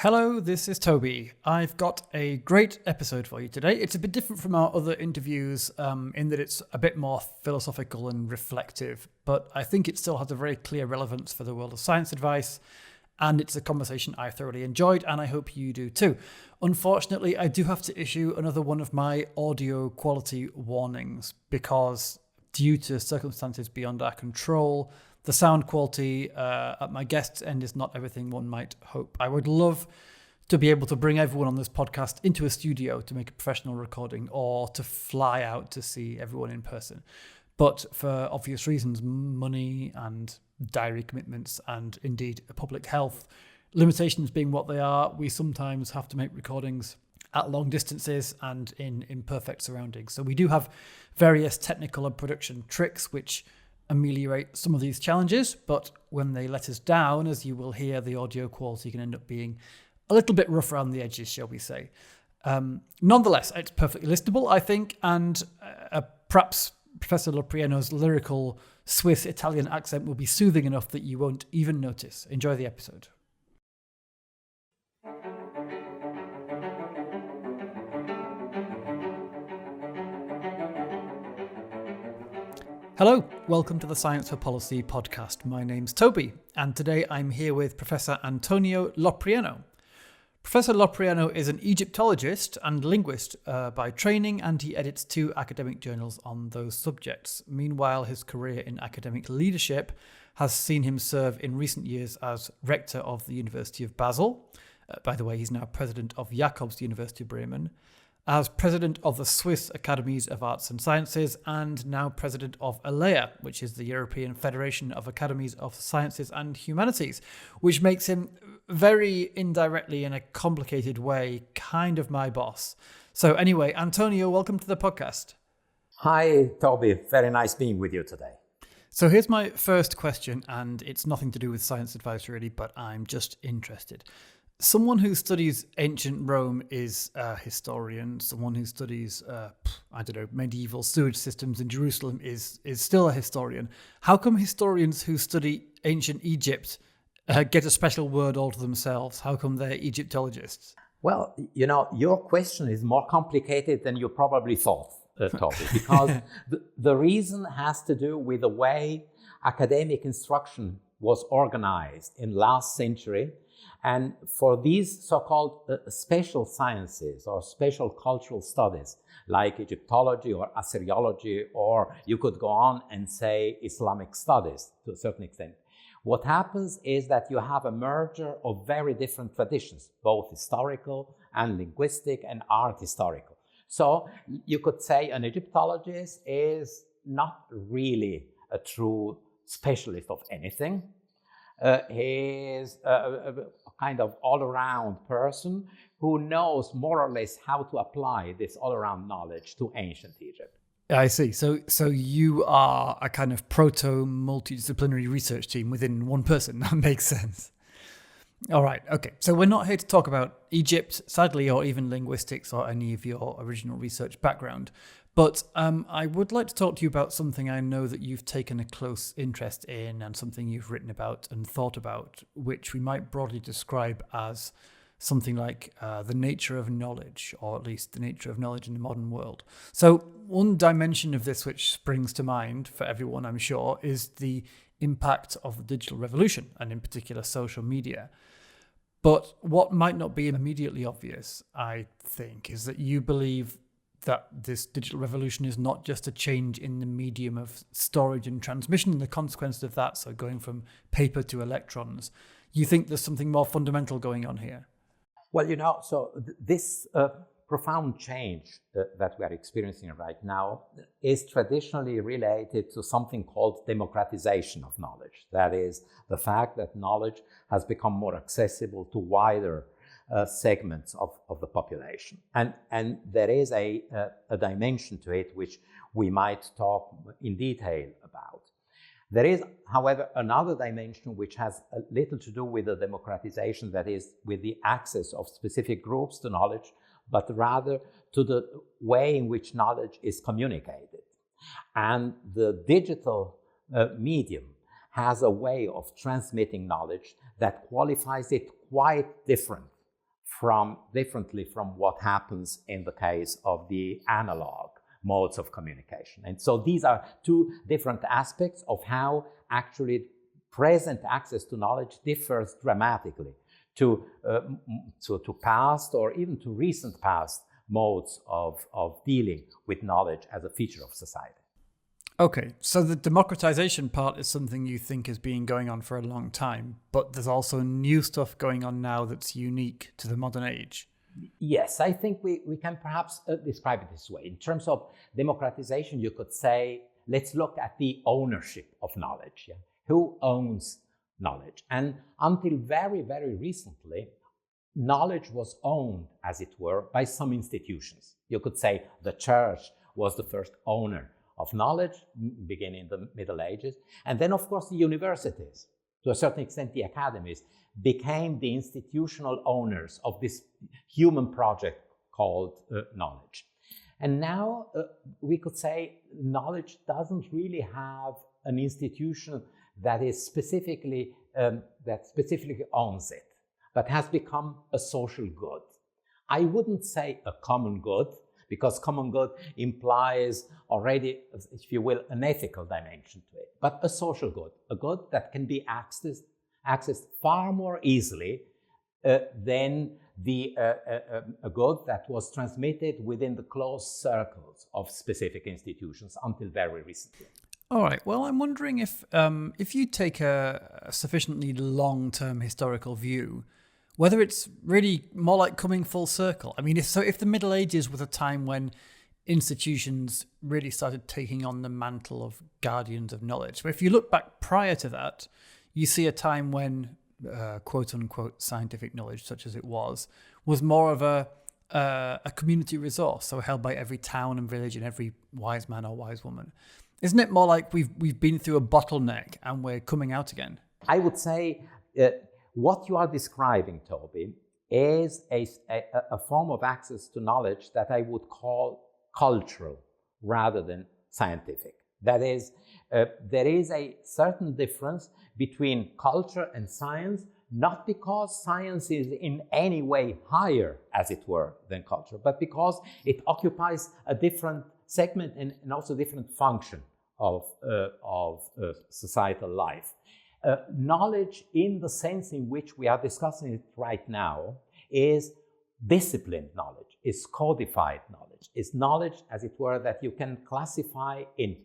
Hello, this is Toby. I've got a great episode for you today. It's a bit different from our other interviews in that it's a bit more philosophical and reflective, but I think it still has a very clear relevance for the world of science advice, and it's a conversation I thoroughly enjoyed, and I hope you do too. Unfortunately, I do have to issue another one of my audio quality warnings because due to circumstances beyond our control, the sound quality at my guest's end is not everything one might hope. I would love to be able to bring everyone on this podcast into a studio to make a professional recording or to fly out to see everyone in person. But for obvious reasons, money and diary commitments and indeed public health limitations being what they are, we sometimes have to make recordings at long distances and in imperfect surroundings. So we do have various technical and production tricks which ameliorate some of these challenges, but when they let us down, as you will hear, the audio quality can end up being a little bit rough around the edges, shall we say. Nonetheless, it's perfectly listenable, I think, and perhaps Professor Loprieno's lyrical Swiss-Italian accent will be soothing enough that you won't even notice. Enjoy the episode. Hello, welcome to the Science for Policy podcast. My name's Toby, and today I'm here with Professor Antonio Loprieno. Professor Loprieno is an Egyptologist and linguist by training, and he edits 2 academic journals on those subjects. Meanwhile, his career in academic leadership has seen him serve in recent years as rector of the University of Basel. By the way, he's now president of Jacobs University Bremen, as president of the Swiss Academies of Arts and Sciences, and now president of ELEA, which is the European Federation of Academies of Sciences and Humanities, which makes him very indirectly, in a complicated way, kind of my boss. So anyway, Antonio, welcome to the podcast. Hi, Toby. Very nice being with you today. So here's my first question, and it's nothing to do with science advice really, but I'm just interested. Someone who studies ancient Rome is a historian. Someone who studies, medieval sewage systems in Jerusalem is still a historian. How come historians who study ancient Egypt get a special word all to themselves? How come they're Egyptologists? Well, your question is more complicated than you probably thought, Toby, because the reason has to do with the way academic instruction was organized in last century. And for these so-called special sciences or special cultural studies, like Egyptology or Assyriology, or you could go on and say Islamic studies to a certain extent, what happens is that you have a merger of very different traditions, both historical and linguistic and art historical. So you could say an Egyptologist is not really a true specialist of anything. He is a kind of all-around person who knows more or less how to apply this all-around knowledge to ancient Egypt. I see. So you are a kind of proto-multidisciplinary research team within one person. That makes sense. All right. Okay. So we're not here to talk about Egypt, sadly, or even linguistics or any of your original research background. But I would like to talk to you about something I know that you've taken a close interest in and something you've written about and thought about, which we might broadly describe as something like the nature of knowledge, or at least the nature of knowledge in the modern world. So one dimension of this which springs to mind for everyone, I'm sure, is the impact of the digital revolution, and in particular social media. But what might not be immediately obvious, I think, is that you believe that this digital revolution is not just a change in the medium of storage and transmission and the consequences of that, so going from paper to electrons. You think there's something more fundamental going on here? Well, this profound change that we are experiencing right now is traditionally related to something called democratization of knowledge. That is, the fact that knowledge has become more accessible to wider segments of the population. And there is a dimension to it which we might talk in detail about. There is, however, another dimension which has a little to do with the democratization, that is, with the access of specific groups to knowledge, but rather to the way in which knowledge is communicated. And the digital medium has a way of transmitting knowledge that qualifies it quite different differently from what happens in the case of the analog modes of communication. And so these are two different aspects of how actually present access to knowledge differs dramatically to past or even to recent past modes of dealing with knowledge as a feature of society. Okay, so the democratization part is something you think has been going on for a long time, but there's also new stuff going on now that's unique to the modern age. Yes, I think we can perhaps describe it this way. In terms of democratization, you could say, let's look at the ownership of knowledge. Yeah? Who owns knowledge? And until very, very recently, knowledge was owned, as it were, by some institutions. You could say the church was the first owner of knowledge, beginning in the Middle Ages. And then, of course, the universities, to a certain extent, the academies, became the institutional owners of this human project called knowledge. And now we could say knowledge doesn't really have an institution that is specifically owns it, but has become a social good. I wouldn't say a common good, because common good implies already, if you will, an ethical dimension to it, but a social good, a good that can be accessed far more easily than a good that was transmitted within the closed circles of specific institutions until very recently. All right. Well, I'm wondering if you take a sufficiently long-term historical view, whether it's really more like coming full circle. I mean, if the Middle Ages was a time when institutions really started taking on the mantle of guardians of knowledge, but if you look back prior to that, you see a time when quote-unquote scientific knowledge, such as it was more of a community resource, so held by every town and village and every wise man or wise woman. Isn't it more like we've been through a bottleneck and we're coming out again? I would say what you are describing, Toby, is a form of access to knowledge that I would call cultural rather than scientific. That is, there is a certain difference between culture and science, not because science is in any way higher, as it were, than culture, but because it occupies a different segment and also different function of societal life. Knowledge, in the sense in which we are discussing it right now, is disciplined knowledge, is codified knowledge, is knowledge, as it were, that you can classify in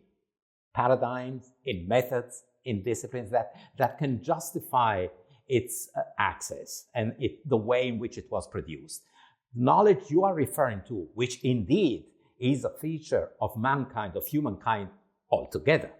paradigms, in methods, in disciplines that can justify its access and the way in which it was produced. Knowledge you are referring to, which indeed is a feature of mankind, of humankind altogether,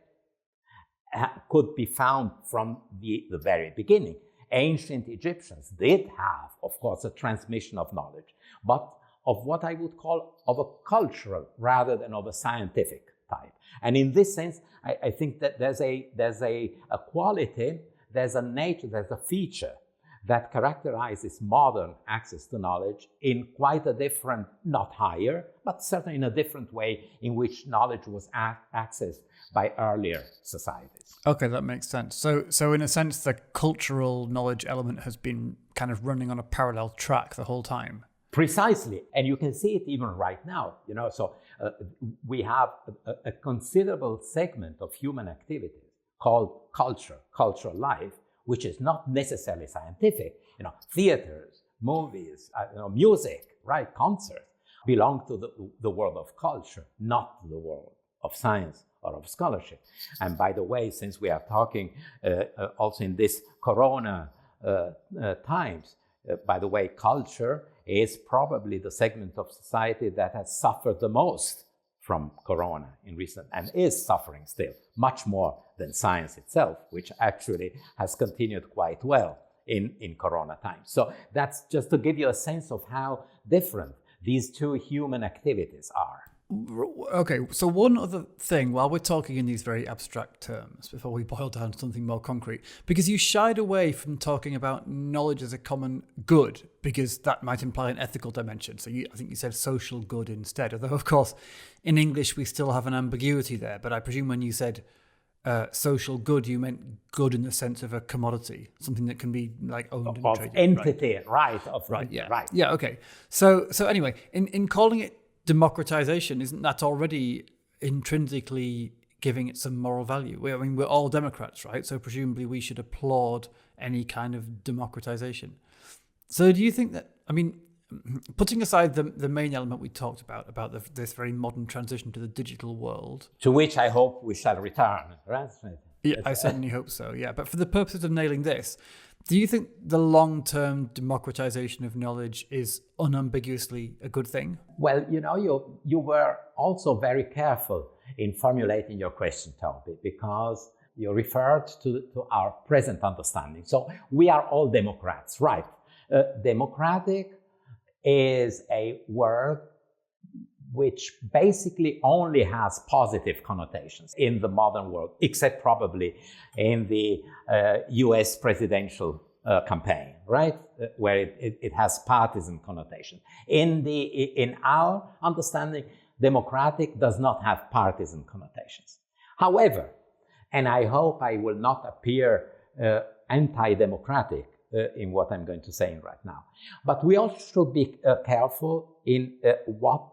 could be found from the very beginning. Ancient Egyptians did have, of course, a transmission of knowledge, but of what I would call of a cultural rather than of a scientific type. And in this sense, I think that there's a quality, there's a nature, there's a feature that characterizes modern access to knowledge in quite a different, not higher, but certainly in a different way in which knowledge was accessed by earlier societies. Okay, that makes sense. So in a sense, the cultural knowledge element has been kind of running on a parallel track the whole time. Precisely, and you can see it even right now. We have a considerable segment of human activities called culture, cultural life, which is not necessarily scientific. Theaters, movies, music, right, concerts belong to the world of culture, not to the world of science or of scholarship. And by the way, since we are talking also in this Corona times, by the way, culture is probably the segment of society that has suffered the most from Corona in recent, and is suffering still, much more than science itself, which actually has continued quite well in Corona times. So that's just to give you a sense of how different these two human activities are. Okay, so one other thing, while we're talking in these very abstract terms, before we boil down to something more concrete, because you shied away from talking about knowledge as a common good, because that might imply an ethical dimension. So I think you said social good instead, although of course in English we still have an ambiguity there. But I presume when you said social good, you meant good in the sense of a commodity, something that can be like owned and of traded. entity, right? Yeah, okay. So anyway, in calling it democratization, isn't that already intrinsically giving it some moral value? I mean, we're all Democrats, right? So presumably we should applaud any kind of democratization. So do you think that, I mean, putting aside the main element we talked about this very modern transition to the digital world, To which I hope we shall return, right? yeah, I certainly hope so, yeah. But for the purposes of nailing this, do you think the long-term democratization of knowledge is unambiguously a good thing? Well, you were also very careful in formulating your question, Toby, because you referred to our present understanding. So we are all Democrats, right? Democratic is a word which basically only has positive connotations in the modern world, except probably in the US presidential campaign, right? Where it has partisan connotation. In our understanding, democratic does not have partisan connotations. However, and I hope I will not appear anti-democratic in what I'm going to say right now, but we also should be careful in what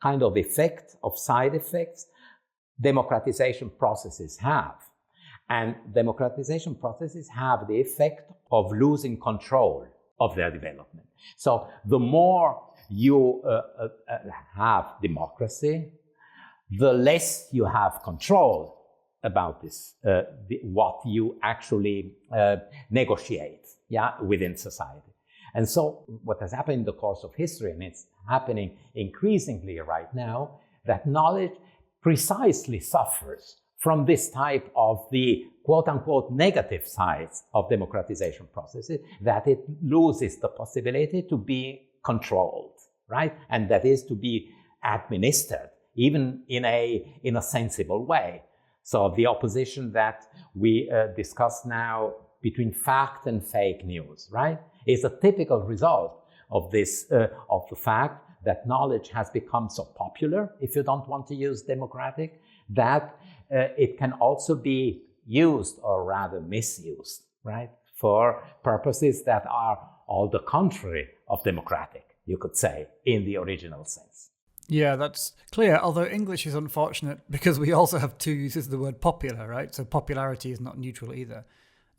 kind of effect, of side effects, democratization processes have. And democratization processes have the effect of losing control of their development. So the more you have democracy, the less you have control about this, what you actually negotiate, within society. And so what has happened in the course of history, and it's happening increasingly right now, that knowledge precisely suffers from this type of the quote-unquote negative sides of democratization processes, that it loses the possibility to be controlled, right? And that is to be administered, even in a sensible way. So the opposition that we discuss now between fact and fake news, right, is a typical result of this, of the fact that knowledge has become so popular, if you don't want to use democratic, that it can also be used, or rather misused, right, for purposes that are all the contrary of democratic, you could say, in the original sense. Yeah, that's clear, although English is unfortunate because we also have two uses of the word popular, right? So popularity is not neutral either.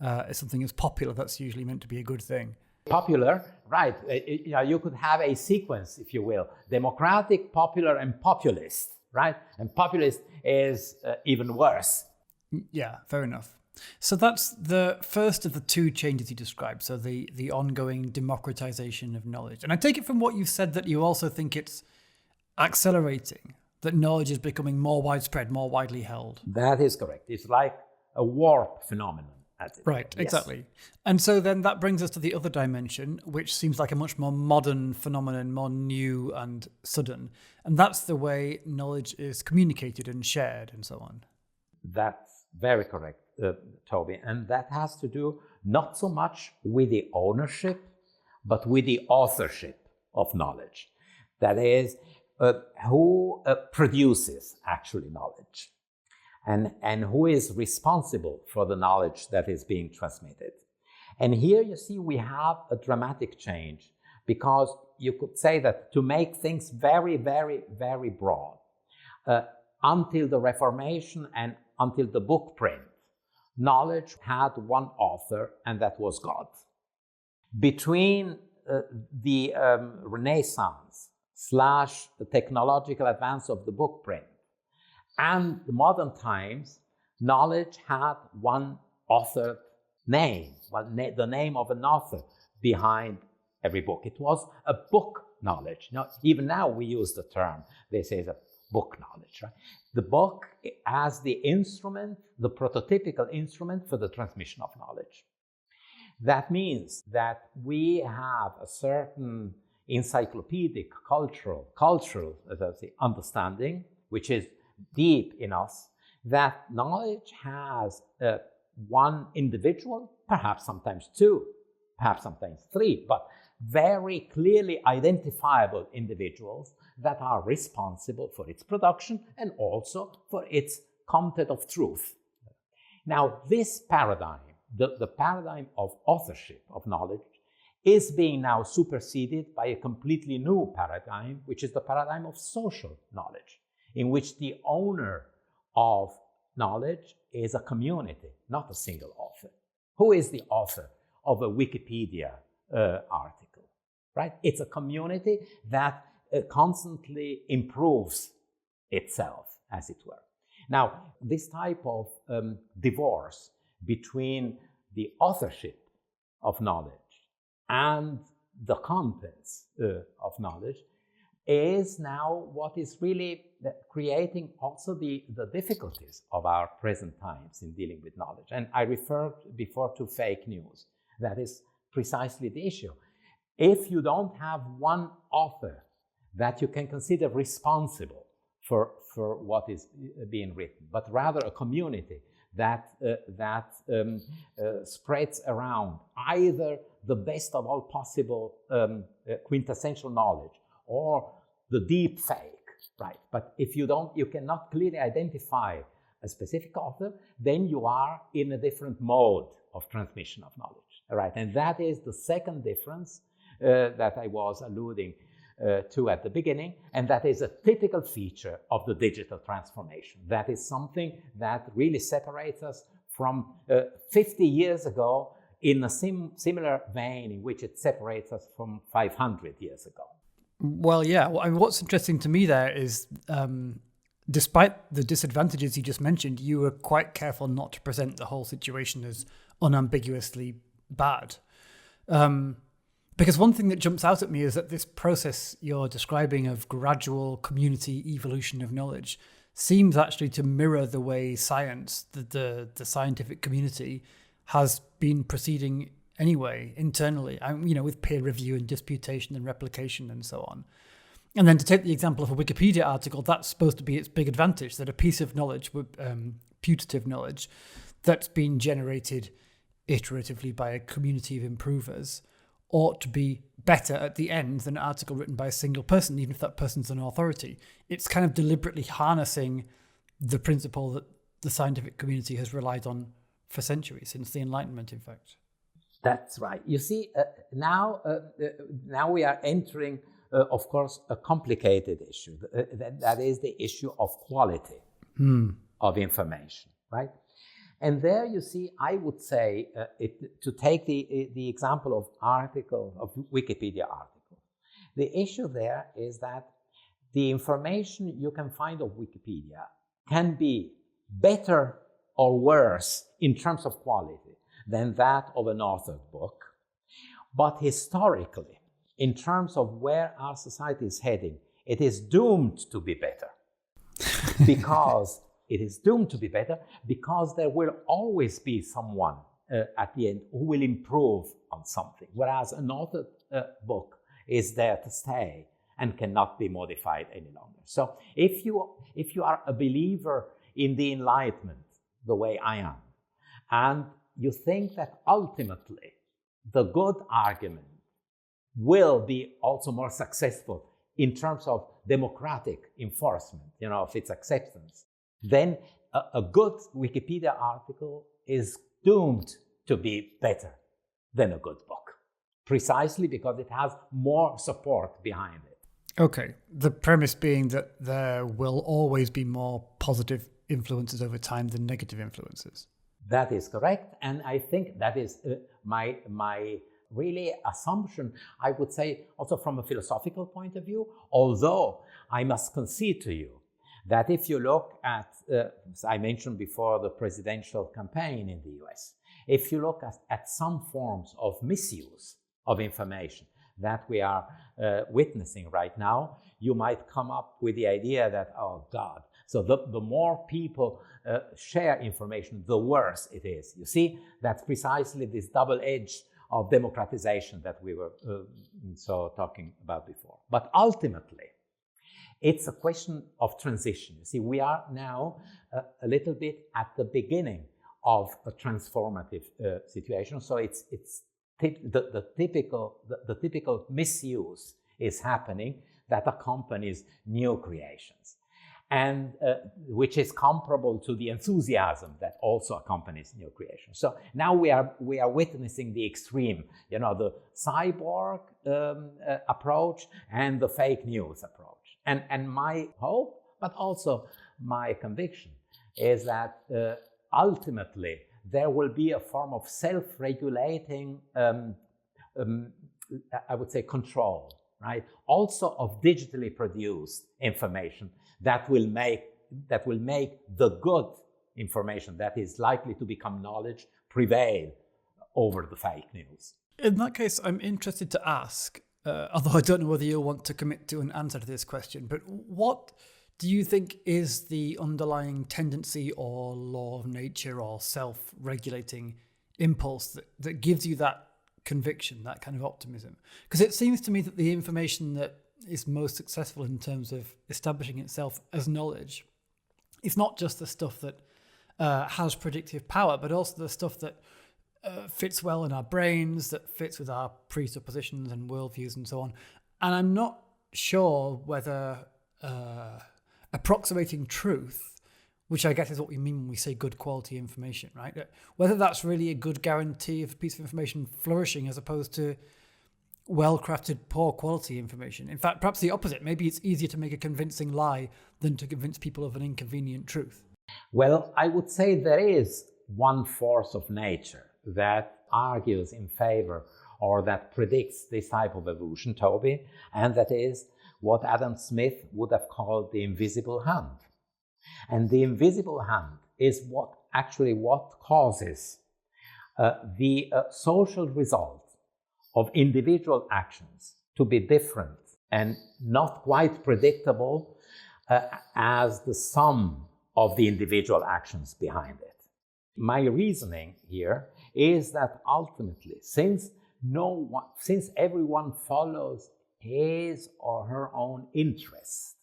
If something is popular, that's usually meant to be a good thing. Popular, right. You could have a sequence, if you will, democratic, popular, and populist, right? And populist is even worse. Yeah, fair enough. So that's the first of the two changes you described, so the ongoing democratization of knowledge. And I take it from what you've said that you also think it's accelerating, that knowledge is becoming more widespread, more widely held. That is correct. It's like a warp phenomenon. Right, yes. Exactly. And so then that brings us to the other dimension, which seems like a much more modern phenomenon, more new and sudden. And that's the way knowledge is communicated and shared and so on. That's very correct, Toby. And that has to do not so much with the ownership, but with the authorship of knowledge. That is, who produces actually knowledge. And who is responsible for the knowledge that is being transmitted. And here you see we have a dramatic change, because you could say that to make things very, very, very broad, until the Reformation and until the book print, knowledge had one author, and that was God. Between the Renaissance / the technological advance of the book print and the modern times, knowledge had one author name, the name of an author behind every book. It was a book knowledge. Now, even now we use the term, this is a book knowledge, right? The book as the instrument, the prototypical instrument for the transmission of knowledge. That means that we have a certain encyclopedic, cultural, as I say, understanding, which is deep in us, that knowledge has one individual, perhaps sometimes two, perhaps sometimes three, but very clearly identifiable individuals that are responsible for its production and also for its content of truth, Now, this paradigm, the paradigm of authorship of knowledge, is being now superseded by a completely new paradigm, which is the paradigm of social knowledge, in which the owner of knowledge is a community, not a single author. Who is the author of a Wikipedia article, right? It's a community that constantly improves itself, as it were. Now, this type of divorce between the authorship of knowledge and the contents of knowledge is now what is really creating also the difficulties of our present times in dealing with knowledge. And I referred before to fake news. That is precisely the issue. If you don't have one author that you can consider responsible for what is being written, but rather a community that spreads around either the best of all possible quintessential knowledge or the deep fake, right? But if you cannot clearly identify a specific author, then you are in a different mode of transmission of knowledge, right? And that is the second difference that I was alluding to at the beginning, and that is a typical feature of the digital transformation. That is something that really separates us from 50 years ago in a similar vein in which it separates us from 500 years ago. Well, yeah. Well, I mean, what's interesting to me there is, despite the disadvantages you just mentioned, you were quite careful not to present the whole situation as unambiguously bad. Because one thing that jumps out at me is that this process you're describing of gradual community evolution of knowledge seems actually to mirror the way science, the scientific community, has been proceeding anyway, internally, with peer review and disputation and replication and so on. And then to take the example of a Wikipedia article, that's supposed to be its big advantage, that a piece of knowledge, putative knowledge, that's been generated iteratively by a community of improvers, ought to be better at the end than an article written by a single person, even if that person's an authority. It's kind of deliberately harnessing the principle that the scientific community has relied on for centuries, since the Enlightenment, in fact. That's right. You see, now we are entering, of course, a complicated issue. That is the issue of quality of information, right? And there you see, I would say, to take the example of Wikipedia article, the issue there is that the information you can find of Wikipedia can be better or worse in terms of quality than that of an authored book. But historically, in terms of where our society is heading, it is doomed to be better. Because it is doomed to be better because there will always be someone at the end who will improve on something, whereas an authored book is there to stay and cannot be modified any longer. So if you are a believer in the Enlightenment, the way I am, and you think that ultimately the good argument will be also more successful in terms of democratic enforcement, of its acceptance, then a good Wikipedia article is doomed to be better than a good book, precisely because it has more support behind it. Okay, the premise being that there will always be more positive influences over time than negative influences. That is correct, and I think that is my really assumption, I would say, also from a philosophical point of view, although I must concede to you that if you look at, as I mentioned before, the presidential campaign in the US, if you look at some forms of misuse of information that we are witnessing right now, you might come up with the idea that, oh God, so the more people share information, the worse it is. You see, that's precisely this double edge of democratization that we were talking about before. But ultimately, it's a question of transition. You see, we are now a little bit at the beginning of a transformative situation. So the typical misuse is happening that accompanies new creations. and which is comparable to the enthusiasm that also accompanies new creation. So now we are witnessing the extreme, the cyborg approach and the fake news approach. And my hope, but also my conviction, is that ultimately there will be a form of self-regulating, I would say, control, right? Also of digitally produced information that will make the good information that is likely to become knowledge prevail over the fake news. In that case, I'm interested to ask, although I don't know whether you'll want to commit to an answer to this question, but what do you think is the underlying tendency or law of nature or self-regulating impulse that gives you that conviction, that kind of optimism? Because it seems to me that the information that is most successful in terms of establishing itself as knowledge, it's not just the stuff that has predictive power, but also the stuff that fits well in our brains, that fits with our presuppositions and worldviews and so on. And I'm not sure whether approximating truth, which I guess is what we mean when we say good quality information, right? Whether that's really a good guarantee of a piece of information flourishing as opposed to well-crafted, poor quality information. In fact, perhaps the opposite. Maybe it's easier to make a convincing lie than to convince people of an inconvenient truth. Well, I would say there is one force of nature that argues in favor or that predicts this type of evolution, Toby, and that is what Adam Smith would have called the invisible hand. And the invisible hand is what causes the social result of individual actions to be different and not quite predictable as the sum of the individual actions behind it. My reasoning here is that ultimately, since everyone follows his or her own interest,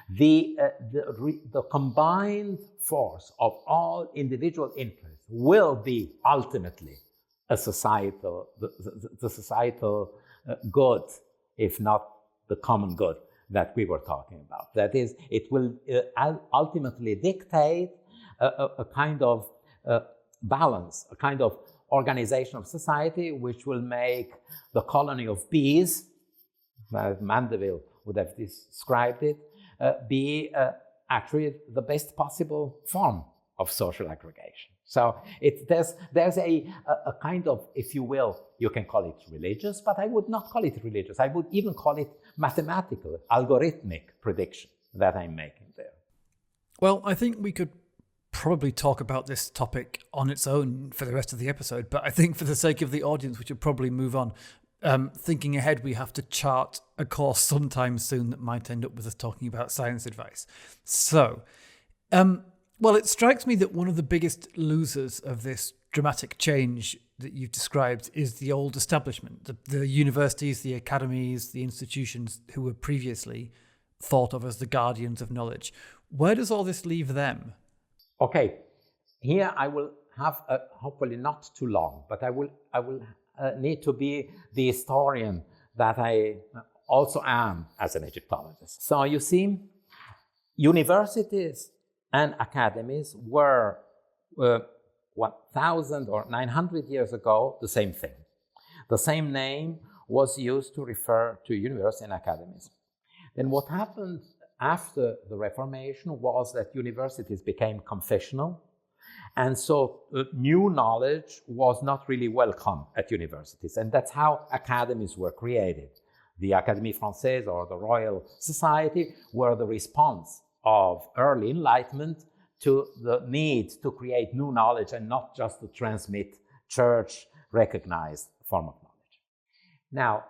the combined force of all individual interests will be ultimately the societal good, if not the common good that we were talking about. That is, it will ultimately dictate a kind of balance, a kind of organization of society which will make the colony of bees, as Mandeville would have described it, be actually the best possible form of social aggregation. So there's a kind of, if you will, you can call it religious, but I would not call it religious. I would even call it mathematical, algorithmic prediction that I'm making there. Well, I think we could probably talk about this topic on its own for the rest of the episode, but I think for the sake of the audience, we should probably move on. Thinking ahead, we have to chart a course sometime soon that might end up with us talking about science advice. So, well, it strikes me that one of the biggest losers of this dramatic change that you've described is the old establishment, the universities, the academies, the institutions who were previously thought of as the guardians of knowledge. Where does all this leave them? Okay, here I will have, hopefully not too long, but I will need to be the historian that I also am as an Egyptologist. So you see, universities and academies were 1,000 or 900 years ago the same thing. The same name was used to refer to universities and academies. Then what happened after the Reformation was that universities became confessional, and so new knowledge was not really welcome at universities, and that's how academies were created. The Académie Française, or the Royal Society, were the response of early Enlightenment to the need to create new knowledge and not just to transmit church-recognized form of knowledge. Now,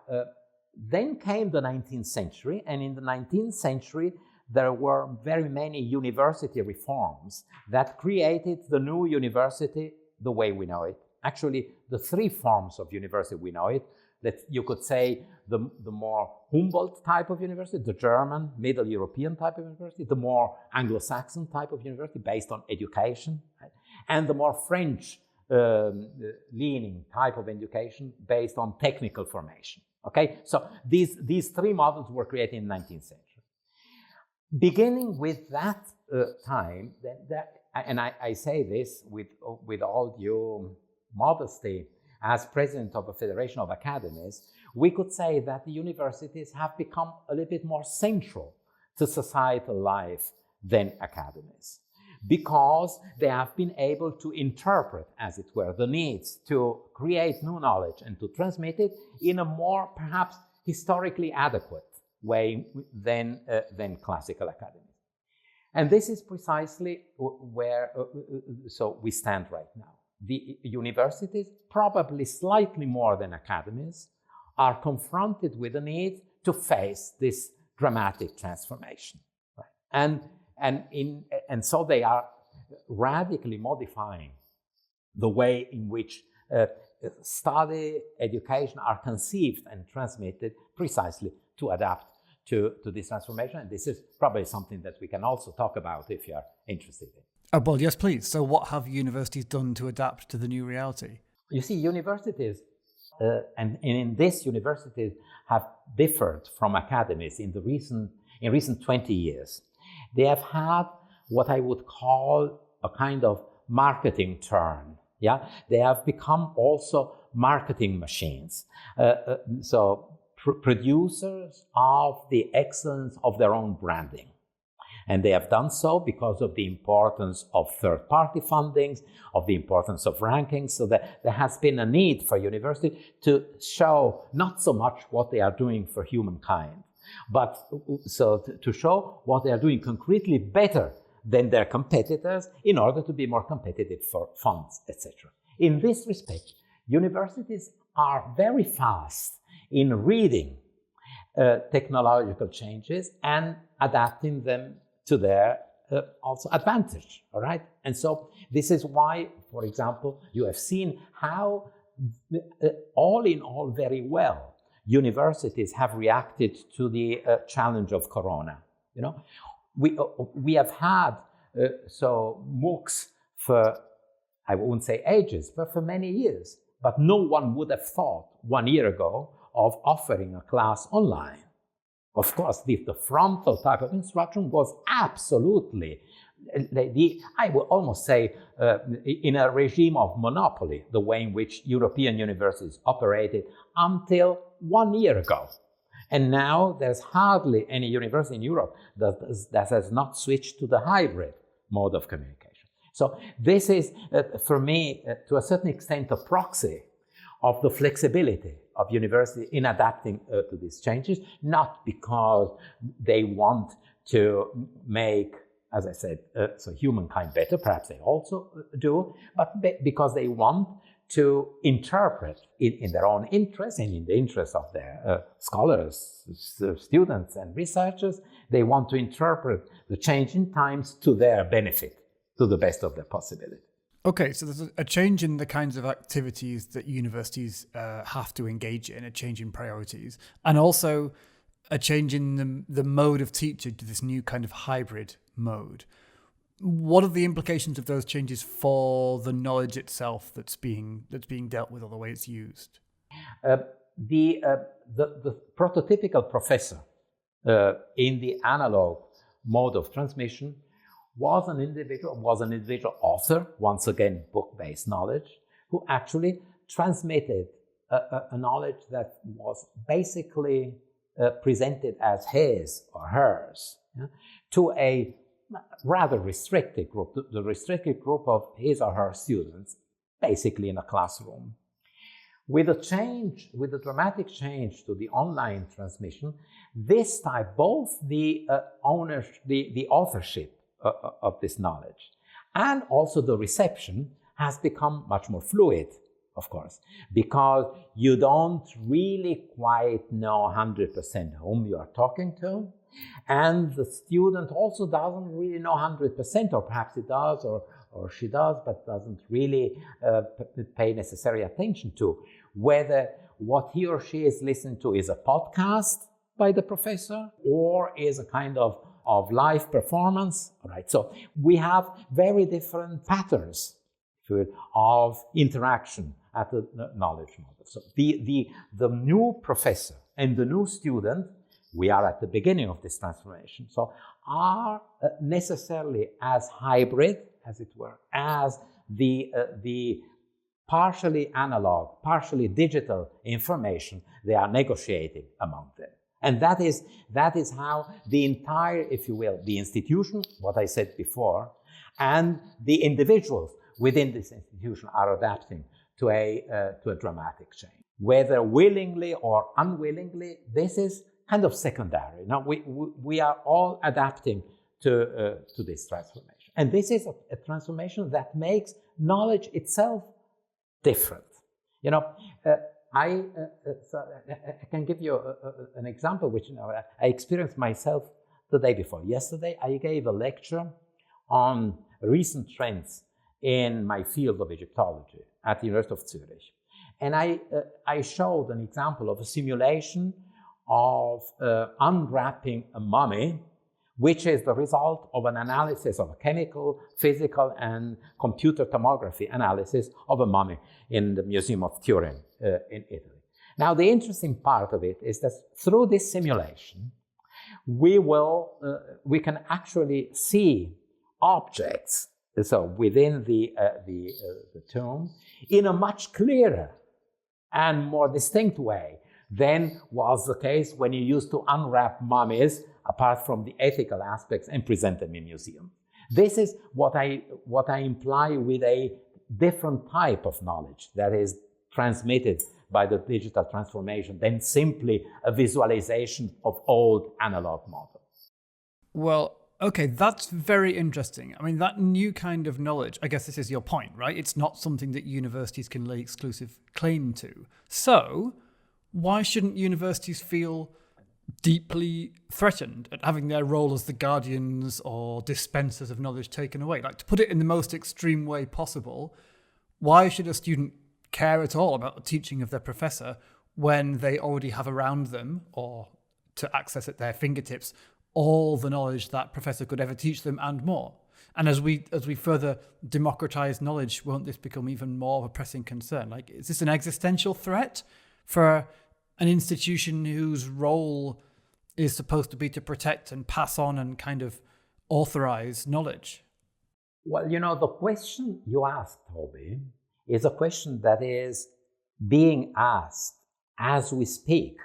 then came the 19th century, and in the 19th century, there were very many university reforms that created the new university the way we know it. Actually, the three forms of university we know it, that you could say the more Humboldt type of university, the German, Middle European type of university, the more Anglo-Saxon type of university based on education, right? And the more French leaning type of education based on technical formation. Okay, so these three models were created in the 19th century. Beginning with that time, and I say this with all due modesty, as president of a federation of academies, we could say that the universities have become a little bit more central to societal life than academies, because they have been able to interpret, as it were, the needs to create new knowledge and to transmit it in a more perhaps historically adequate way than classical academies. And this is precisely where so we stand right now. The universities, probably slightly more than academies, are confronted with the need to face this dramatic transformation. Right? And so they are radically modifying the way in which study, education are conceived and transmitted precisely to adapt to this transformation. And this is probably something that we can also talk about if you're interested in. Oh, well, yes, please. So what have universities done to adapt to the new reality? You see, universities, and in this, universities have differed from academies in recent 20 years. They have had what I would call a kind of marketing turn. Yeah, they have become also marketing machines. Producers of the excellence of their own branding. And they have done so because of the importance of third-party fundings, of the importance of rankings, so that there has been a need for university to show not so much what they are doing for humankind, but so to show what they are doing concretely better than their competitors in order to be more competitive for funds, etc. In this respect, universities are very fast in reading technological changes and adapting them to their also advantage, all right? And so this is why, for example, you have seen how all in all very well universities have reacted to the challenge of Corona. You know, we have had MOOCs for, I won't say ages, but for many years. But no one would have thought 1 year ago of offering a class online. Of course, the frontal type of instruction was absolutely, I would almost say, in a regime of monopoly, the way in which European universities operated until 1 year ago. And now there's hardly any university in Europe that has not switched to the hybrid mode of communication. So this is, for me, to a certain extent, a proxy of the flexibility of university in adapting to these changes, not because they want to make, as I said, so humankind better, perhaps they also do, but because they want to interpret in their own interest and in the interest of their scholars, students and researchers, they want to interpret the change in times to their benefit, to the best of their possibility. Okay, so there's a change in the kinds of activities that universities have to engage in, a change in priorities, and also a change in the mode of teaching to this new kind of hybrid mode. What are the implications of those changes for the knowledge itself that's being dealt with, or the way it's used? The prototypical professor in the analog mode of transmission was an individual author, once again book-based knowledge, who actually transmitted a knowledge that was basically presented as his or hers, yeah, to a rather restricted group, the restricted group of his or her students, basically in a classroom. With a dramatic change to the online transmission, this time both the authorship of this knowledge and also the reception has become much more fluid, of course, because you don't really quite know 100% whom you are talking to, and the student also doesn't really know 100%, or perhaps he does or she does, but doesn't really pay necessary attention to whether what he or she is listening to is a podcast by the professor or is a kind of live performance. All right, so we have very different patterns of interaction at the knowledge model. So the new professor and the new student we are at the beginning of this transformation, so are necessarily as hybrid, as it were, as the partially analog, partially digital information they are negotiating among them. And that is how the entire, if you will, the institution, what I said before, and the individuals within this institution are adapting to a dramatic change. Whether willingly or unwillingly, this is kind of secondary. Now, we are all adapting to this transformation. And this is a transformation that makes knowledge itself different. You know, I can give you an example which I experienced myself the day before. Yesterday, I gave a lecture on recent trends in my field of Egyptology at the University of Zurich. And I showed an example of a simulation of unwrapping a mummy, which is the result of an analysis of a chemical, physical, and computer tomography analysis of a mummy in the Museum of Turin in Italy. Now, the interesting part of it is that through this simulation, we can actually see objects, so within the tomb, in a much clearer and more distinct way than was the case when you used to unwrap mummies, apart from the ethical aspects, and present them in museums. This is what I imply with a different type of knowledge that is transmitted by the digital transformation than simply a visualization of old analog models. Well, okay, that's very interesting. I mean, that new kind of knowledge, I guess this is your point, right? It's not something that universities can lay exclusive claim to. So why shouldn't universities feel deeply threatened at having their role as the guardians or dispensers of knowledge taken away? Like, to put it in the most extreme way possible, why should a student care at all about the teaching of their professor when they already have around them, or to access at their fingertips, all the knowledge that professor could ever teach them and more? And as we further democratize knowledge, won't this become even more of a pressing concern? Like, is this an existential threat for an institution whose role is supposed to be to protect and pass on and kind of authorize knowledge? Well, you know, the question you asked, Toby, is a question that is being asked as we speak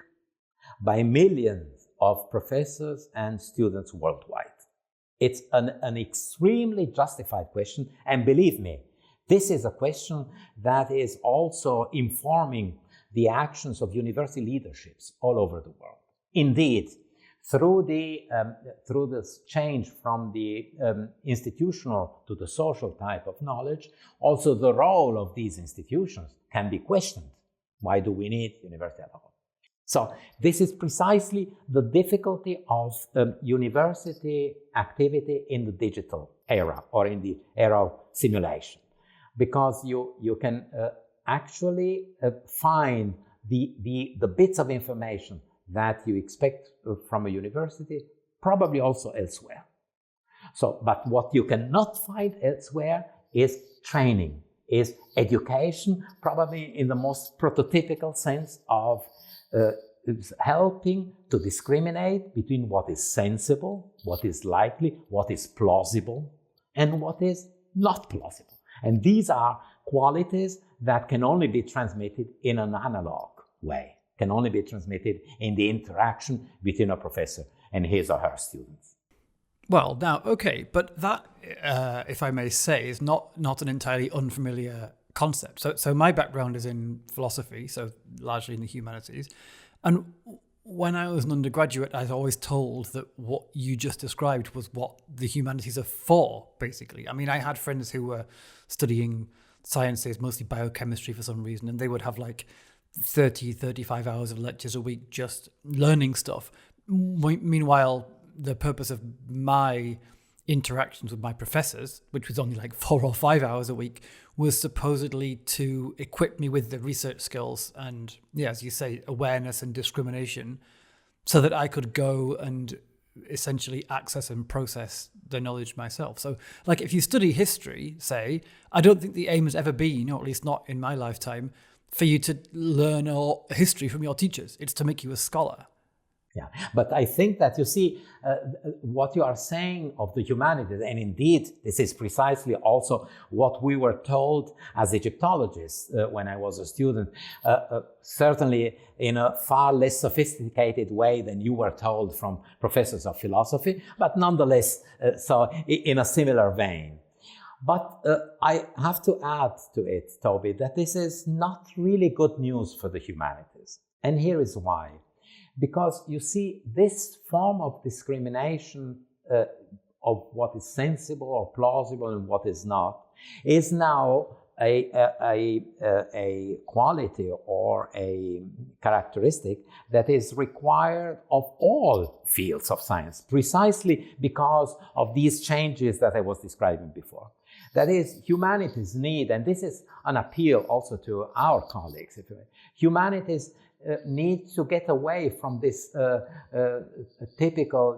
by millions of professors and students worldwide. It's an extremely justified question, and believe me, this is a question that is also informing the actions of university leaderships all over the world. Indeed, through this change from the institutional to the social type of knowledge, also the role of these institutions can be questioned. Why do we need university at all? So this is precisely the difficulty of university activity in the digital era, or in the era of simulation, because you can actually find the bits of information that you expect from a university, probably also elsewhere. So, but what you cannot find elsewhere is training, is education, probably in the most prototypical sense of helping to discriminate between what is sensible, what is likely, what is plausible, and what is not plausible. And these are qualities that can only be transmitted in an analog way, can only be transmitted in the interaction between a professor and his or her students. Well, now, okay, but that, if I may say, is not an entirely unfamiliar concept. So my background is in philosophy, so largely in the humanities. And when I was an undergraduate, I was always told that what you just described was what the humanities are for, basically. I mean, I had friends who were studying sciences, mostly biochemistry for some reason, and they would have like 35 hours of lectures a week just learning stuff. Meanwhile, the purpose of my interactions with my professors, which was only like 4 or 5 hours a week, was supposedly to equip me with the research skills and, yeah, as you say, awareness and discrimination, so that I could go and essentially access and process the knowledge myself. So, like, if you study history, say, I don't think the aim has ever been, or at least not in my lifetime, for you to learn history from your teachers. It's to make you a scholar. Yeah, but I think that you see what you are saying of the humanities, and indeed this is precisely also what we were told as Egyptologists when I was a student, certainly in a far less sophisticated way than you were told from professors of philosophy, but nonetheless, so in a similar vein. But I have to add to it, Toby, that this is not really good news for the humanities. And here is why. Because you see, this form of discrimination of what is sensible or plausible and what is not is now a quality or a characteristic that is required of all fields of science, precisely because of these changes that I was describing before. That is, humanities need, and this is an appeal also to our colleagues, if you will, humanities need to get away from this typical,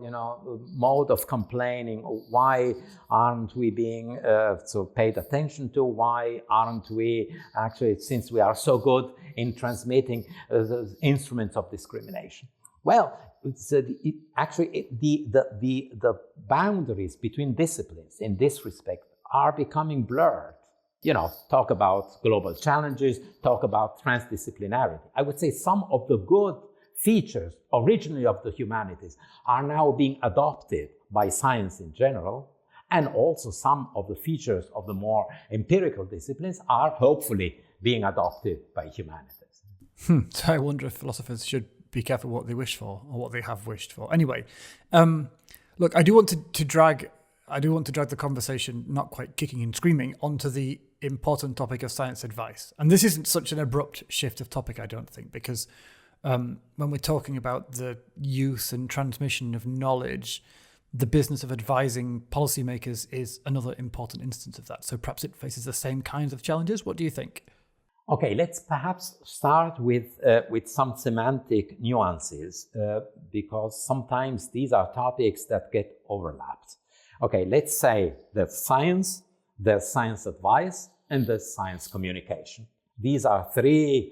mode of complaining. Why aren't we being so paid attention to? Why aren't we actually, since we are so good in transmitting the instruments of discrimination? Well, the boundaries between disciplines in this respect are becoming blurred. Talk about global challenges, talk about transdisciplinarity. I would say some of the good features originally of the humanities are now being adopted by science in general, and also some of the features of the more empirical disciplines are hopefully being adopted by humanities. So I wonder if philosophers should be careful what they wish for or what they have wished for. Anyway, look, I do want to drag the conversation, not quite kicking and screaming, onto the important topic of science advice. And this isn't such an abrupt shift of topic, I don't think, because when we're talking about the use and transmission of knowledge, the business of advising policymakers is another important instance of that. So perhaps it faces the same kinds of challenges. What do you think? Okay, let's perhaps start with some semantic nuances, because sometimes these are topics that get overlapped. Okay, let's say there's science advice, and there's science communication. These are three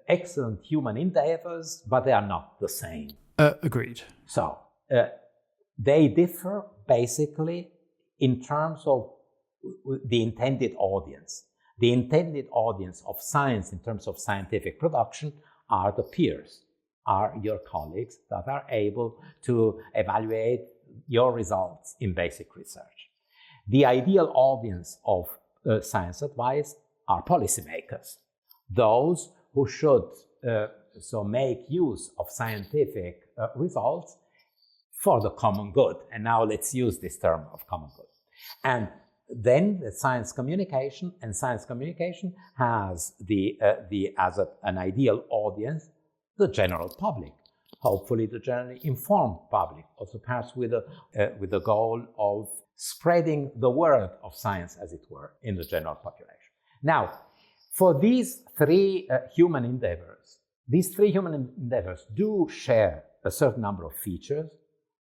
excellent human endeavors, but they are not the same. Agreed. So they differ basically in terms of the intended audience. The intended audience of science in terms of scientific production are the peers, are your colleagues that are able to evaluate your results in basic research. The ideal audience of science advice are policymakers, those who should so make use of scientific results for the common good. And now let's use this term of common good. And then the science communication has as an ideal audience the general public. Hopefully the generally informed public, also perhaps with the goal of spreading the word of science, as it were, in the general population. Now, for these three human endeavors do share a certain number of features,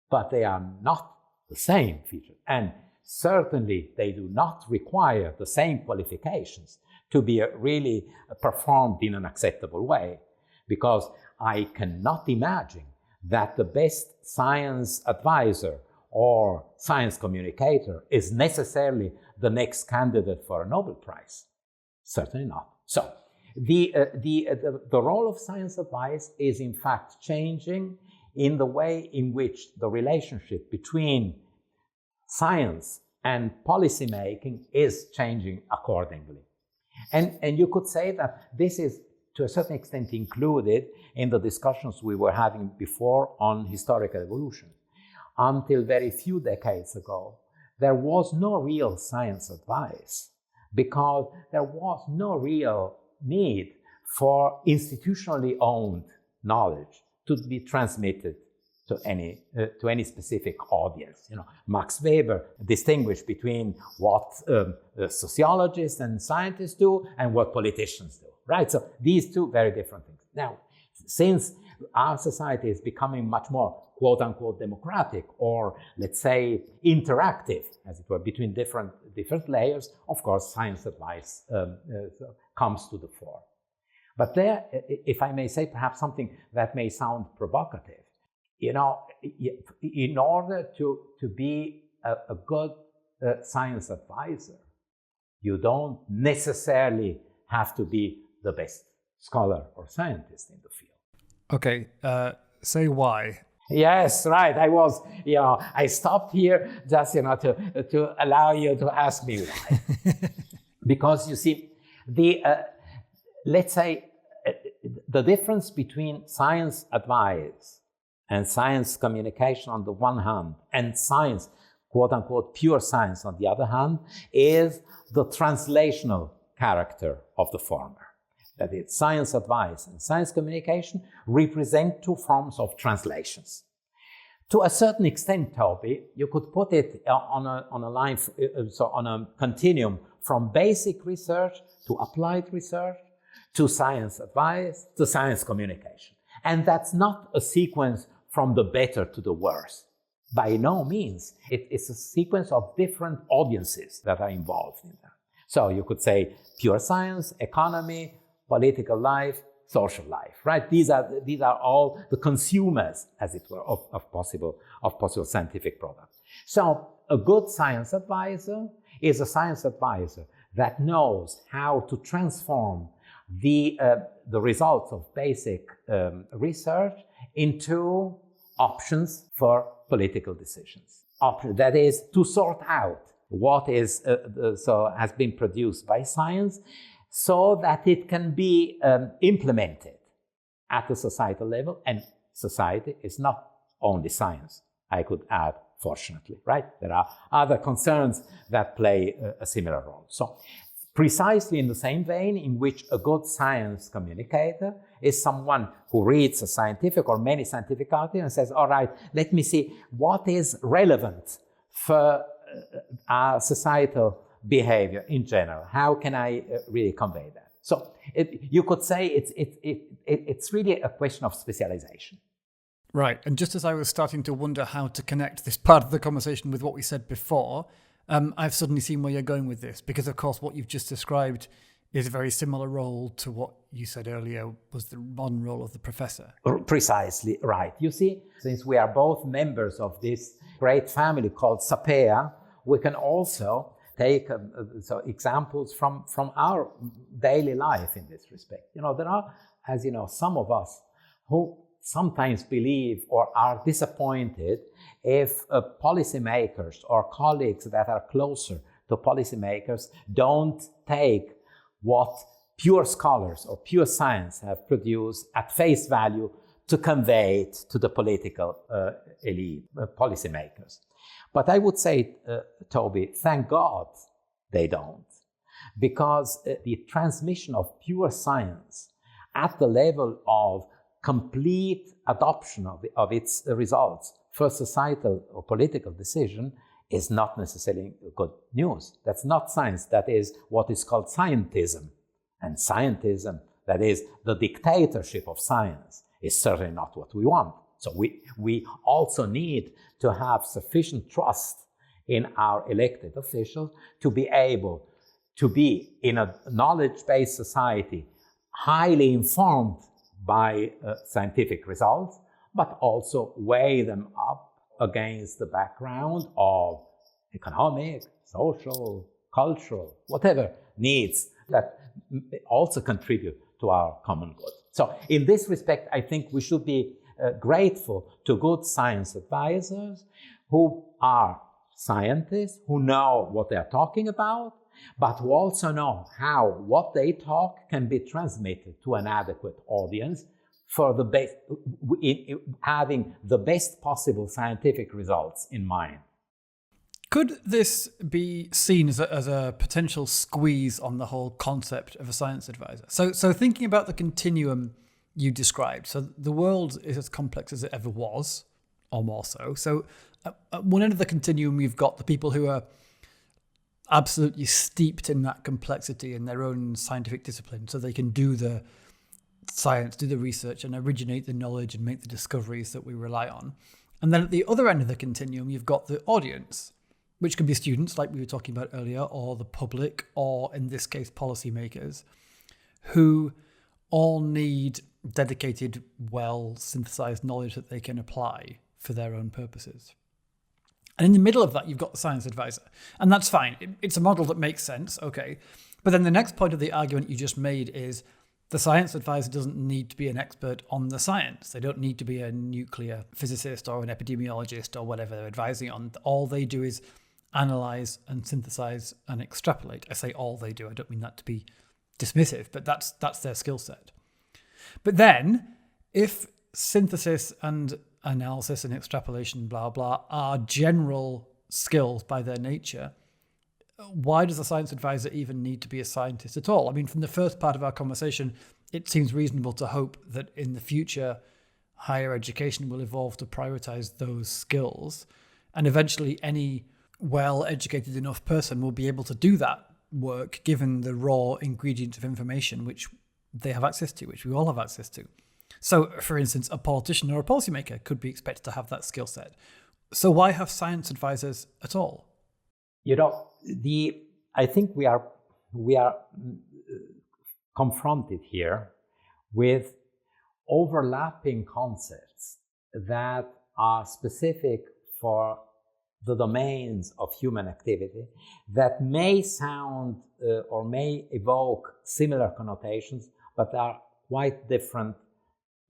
but they are not the same features. And certainly they do not require the same qualifications to be really performed in an acceptable way, because I cannot imagine that the best science advisor or science communicator is necessarily the next candidate for a Nobel Prize. Certainly not. So the role of science advice is in fact changing in the way in which the relationship between science and policy making is changing accordingly. And you could say that this is to a certain extent included in the discussions we were having before on historical evolution. Until very few decades ago, there was no real science advice because there was no real need for institutionally owned knowledge to be transmitted to any specific audience. Max Weber distinguished between what sociologists and scientists do and what politicians do, right? So these two very different things. Now, since our society is becoming much more quote-unquote democratic, or let's say interactive, as it were, between different layers, of course, science advice comes to the fore. But there, if I may say perhaps something that may sound provocative, in order to be a good science advisor, you don't necessarily have to be the best scholar or scientist in the field. Okay, say why. Yes, right. I stopped here just, to allow you to ask me why. Because you see, let's say, the difference between science advice and science communication on the one hand, and science, quote unquote, pure science on the other hand, is the translational character of the former. That is, science advice and science communication represent two forms of translations. To a certain extent, Toby, you could put it on a line, on a continuum from basic research to applied research, to science advice, to science communication. And that's not a sequence from the better to the worse. By no means. It's a sequence of different audiences that are involved in that. So you could say pure science, economy, political life, social life, right? These are all the consumers, as it were, of possible scientific products. So a good science advisor is a science advisor that knows how to transform the results of basic research into options for political decisions. That is, to sort out what has been produced by science, so that it can be implemented at the societal level. And society is not only science, I could add, fortunately, right? There are other concerns that play a similar role. So precisely in the same vein in which a good science communicator is someone who reads a scientific or many scientific articles and says, all right, let me see what is relevant for our societal behavior in general. How can I really convey that? So you could say it's really a question of specialization. Right. And just as I was starting to wonder how to connect this part of the conversation with what we said before, I've suddenly seen where you're going with this, because of course what you've just described is a very similar role to what you said earlier was the modern role of the professor. Precisely right. You see, since we are both members of this great family called SAPEA, we can also take examples from our daily life in this respect. There are, as you know, some of us who sometimes believe or are disappointed if policymakers or colleagues that are closer to policymakers don't take what pure scholars or pure science have produced at face value to convey it to the political elite, policymakers. But I would say, Toby, thank God they don't. Because the transmission of pure science at the level of complete adoption of its results for societal or political decision is not necessarily good news. That's not science. That is what is called scientism. And scientism, that is the dictatorship of science, is certainly not what we want. So we also need to have sufficient trust in our elected officials to be able to be, in a knowledge-based society, highly informed by scientific results, but also weigh them up against the background of economic, social, cultural, whatever needs that also contribute to our common good. So in this respect, I think we should be grateful to good science advisors who are scientists, who know what they're talking about, but who also know how what they talk can be transmitted to an adequate audience for the best, having the best possible scientific results in mind. Could this be seen as a potential squeeze on the whole concept of a science advisor? So thinking about the continuum you described, so the world is as complex as it ever was, or more so. So at one end of the continuum, you've got the people who are absolutely steeped in that complexity in their own scientific discipline, so they can do the science, do the research, and originate the knowledge and make the discoveries that we rely on. And then at the other end of the continuum, you've got the audience, which can be students, like we were talking about earlier, or the public, or in this case, policymakers, who all need dedicated, well-synthesized knowledge that they can apply for their own purposes. And in the middle of that, you've got the science advisor. And that's fine. It's a model that makes sense, okay. But then the next point of the argument you just made is the science advisor doesn't need to be an expert on the science. They don't need to be a nuclear physicist or an epidemiologist or whatever they're advising on. All they do is analyze and synthesize and extrapolate. I say all they do. I don't mean that to be dismissive, but that's their skill set. But then, if synthesis and analysis and extrapolation, blah, blah, are general skills by their nature, why does a science advisor even need to be a scientist at all? I mean, from the first part of our conversation, it seems reasonable to hope that in the future, higher education will evolve to prioritize those skills. And eventually, any well-educated enough person will be able to do that work given the raw ingredients of information which they have access to, which we all have access to. So, for instance, a politician or a policymaker could be expected to have that skill set. So why have science advisors at all? I think we are confronted here with overlapping concepts that are specific for the domains of human activity that may sound or may evoke similar connotations, but are quite different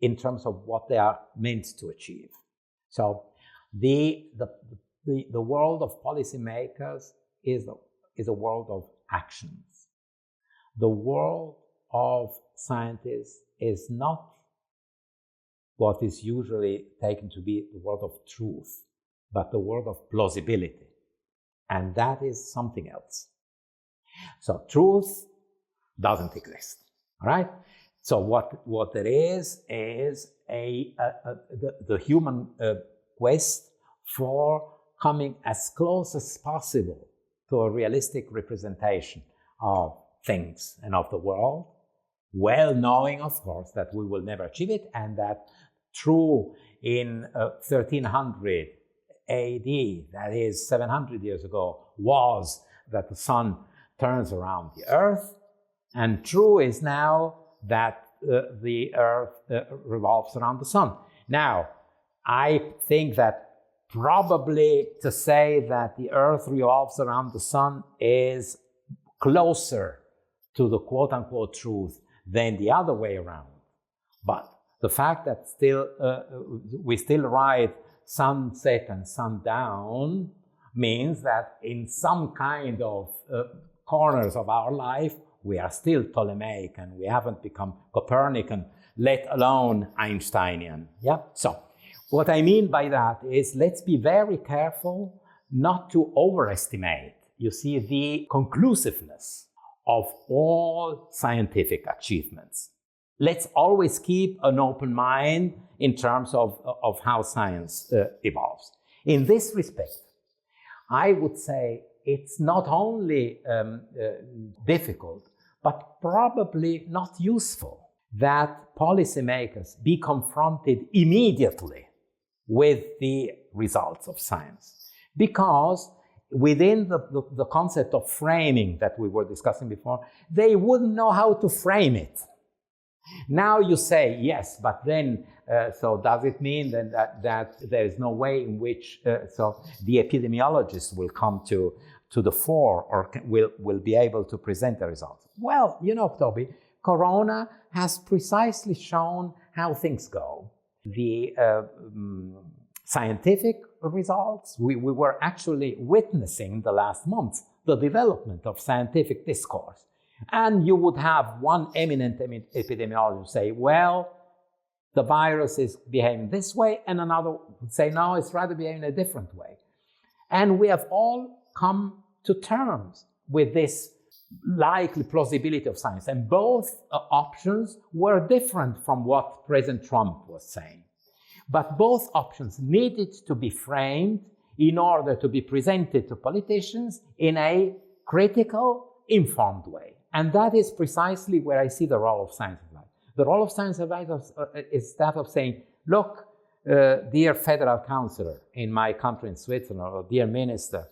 in terms of what they are meant to achieve. So the world of policymakers is a world of actions. The world of scientists is not what is usually taken to be the world of truth, but the world of plausibility. And that is something else. So truth doesn't exist, all right? So what there is the human quest for coming as close as possible to a realistic representation of things and of the world, well knowing, of course, that we will never achieve it, and that true in 1300 AD, that is 700 years ago, was that the sun turns around the earth, and true is now that the earth revolves around the sun. Now, I think that probably to say that the earth revolves around the sun is closer to the quote-unquote truth than the other way around. But the fact that we still ride sunset and sundown means that in some kind of corners of our life, we are still Ptolemaic and we haven't become Copernican, let alone Einsteinian. Yeah. So what I mean by that is, let's be very careful not to overestimate, you see, the conclusiveness of all scientific achievements. Let's always keep an open mind in terms of how science evolves. In this respect, I would say it's not only difficult, but probably not useful that policymakers be confronted immediately with the results of science. Because within the concept of framing that we were discussing before, they wouldn't know how to frame it. Now you say, yes, but then, so does it mean then that there is no way in which, so the epidemiologists will come to the fore or will be able to present the results? Well, you know, Toby, Corona has precisely shown how things go. The scientific results, we were actually witnessing the last months the development of scientific discourse. And you would have one eminent epidemiologist say, well, the virus is behaving this way, and another would say, no, it's rather behaving a different way. And we have all come to terms with this likely plausibility of science. And both options were different from what President Trump was saying. But both options needed to be framed in order to be presented to politicians in a critical, informed way. And that is precisely where I see the role of science advisors. The role of science advisors is that of saying, look, dear federal councillor in my country in Switzerland, or dear minister,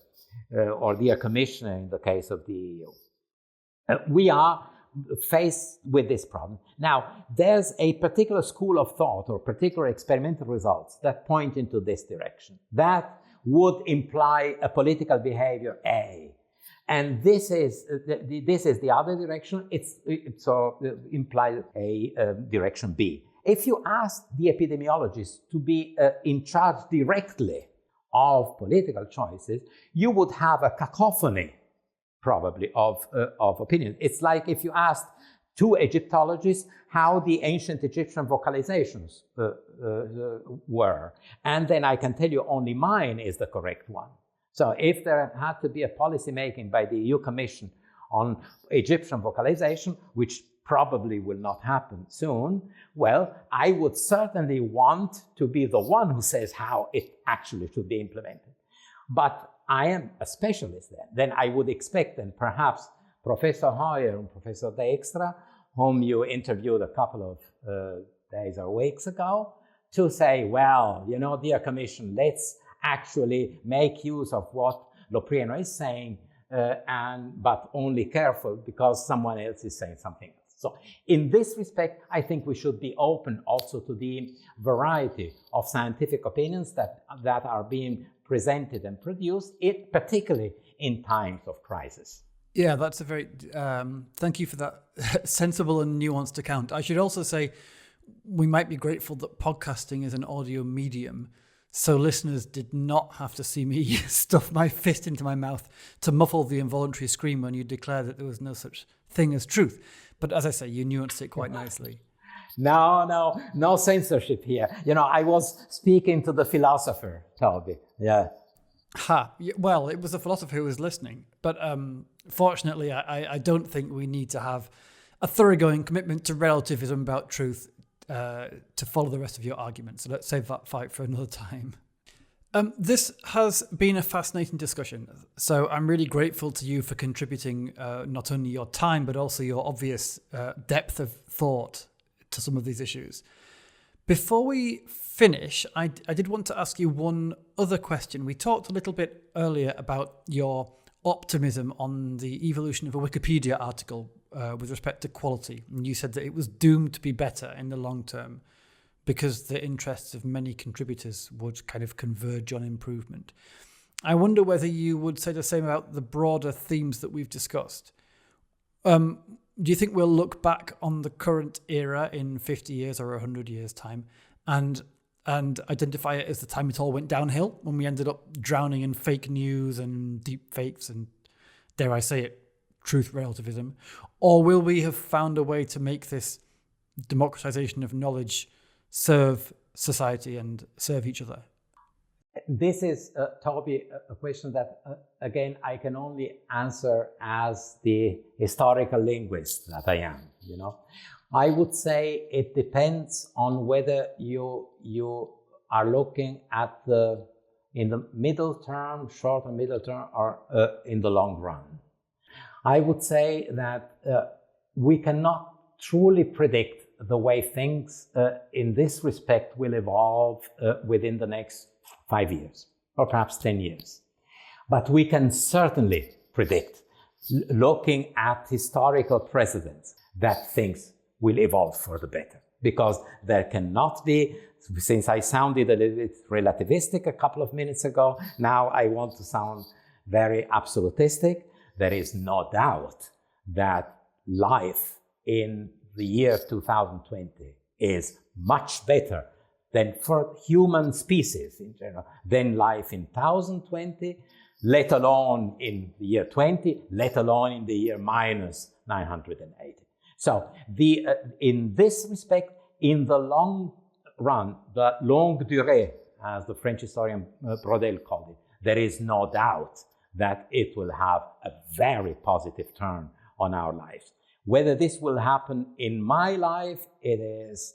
or dear commissioner in the case of the EU, we are faced with this problem. Now, there's a particular school of thought or particular experimental results that point into this direction. That would imply a political behavior A. And this is the other direction. It implies a direction B. If you ask the epidemiologists to be in charge directly of political choices, you would have a cacophony, probably, of opinions. It's like if you asked two Egyptologists how the ancient Egyptian vocalizations were, and then I can tell you only mine is the correct one. So if there had to be a policy making by the EU Commission on Egyptian vocalization, which probably will not happen soon, well, I would certainly want to be the one who says how it actually should be implemented. But I am a specialist there. Then I would expect, and perhaps Professor Hoyer and Professor Dijkstra, whom you interviewed a couple of days or weeks ago, to say, well, you know, dear Commission, let's actually make use of what Loprieno is saying, but only careful because someone else is saying something else. So in this respect, I think we should be open also to the variety of scientific opinions that are being presented and produced, particularly in times of crisis. Yeah, that's a very, thank you for that sensible and nuanced account. I should also say we might be grateful that podcasting is an audio medium, so listeners did not have to see me stuff my fist into my mouth to muffle the involuntary scream when you declared that there was no such thing as truth. But as I say, you nuanced it quite nicely. No censorship here. You know, I was speaking to the philosopher, Toby. Yeah. Well, it was the philosopher who was listening. But fortunately, I don't think we need to have a thoroughgoing commitment to relativism about truth to follow the rest of your argument. So let's save that fight for another time. This has been a fascinating discussion. So I'm really grateful to you for contributing not only your time, but also your obvious depth of thought to some of these issues. Before we finish, I did want to ask you one other question. We talked a little bit earlier about your optimism on the evolution of a Wikipedia article with respect to quality. And you said that it was doomed to be better in the long term because the interests of many contributors would kind of converge on improvement. I wonder whether you would say the same about the broader themes that we've discussed. Do you think we'll look back on the current era in 50 years or 100 years' time and identify it as the time it all went downhill, when we ended up drowning in fake news and deep fakes and, dare I say it, truth relativism? Or will we have found a way to make this democratization of knowledge serve society and serve each other? This is, Toby, a question that, again, I can only answer as the historical linguist that I am, you know. I would say it depends on whether you are looking at in the middle term, short and middle term, or in the long run. I would say that we cannot truly predict the way things in this respect will evolve within the next 5 years or perhaps 10 years. But we can certainly predict, looking at historical precedents, that things will evolve for the better. Because there cannot be, since I sounded a little bit relativistic a couple of minutes ago, now I want to sound very absolutistic. There is no doubt that life in the year 2020 is much better than for human species in general, than life in 1020, let alone in the year 20, let alone in the year minus 980. So in this respect, in the long run, the longue durée, as the French historian Brodel called it, there is no doubt that it will have a very positive turn on our lives. Whether this will happen in my life, it is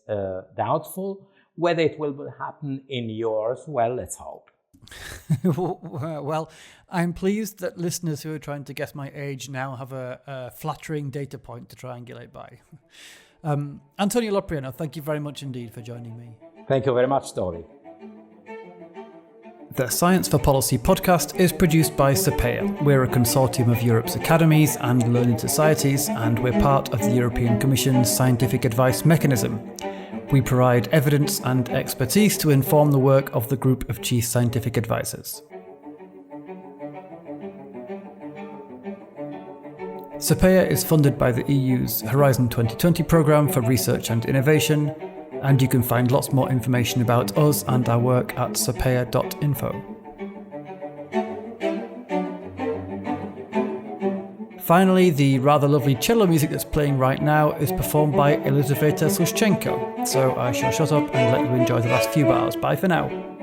doubtful. Whether it will happen in yours, well, let's hope. Well, I'm pleased that listeners who are trying to guess my age now have a flattering data point to triangulate by. Antonio Loprieno, thank you very much indeed for joining me. Thank you very much, Toby. The Science for Policy podcast is produced by SAPEA. We're a consortium of Europe's academies and learning societies, and we're part of the European Commission's scientific advice mechanism. We provide evidence and expertise to inform the work of the group of chief scientific advisors. SAPEA is funded by the EU's Horizon 2020 programme for research and innovation, and you can find lots more information about us and our work at sapea.info. Finally, the rather lovely cello music that's playing right now is performed by Elizaveta Sushchenko, so I shall shut up and let you enjoy the last few bars. Bye for now.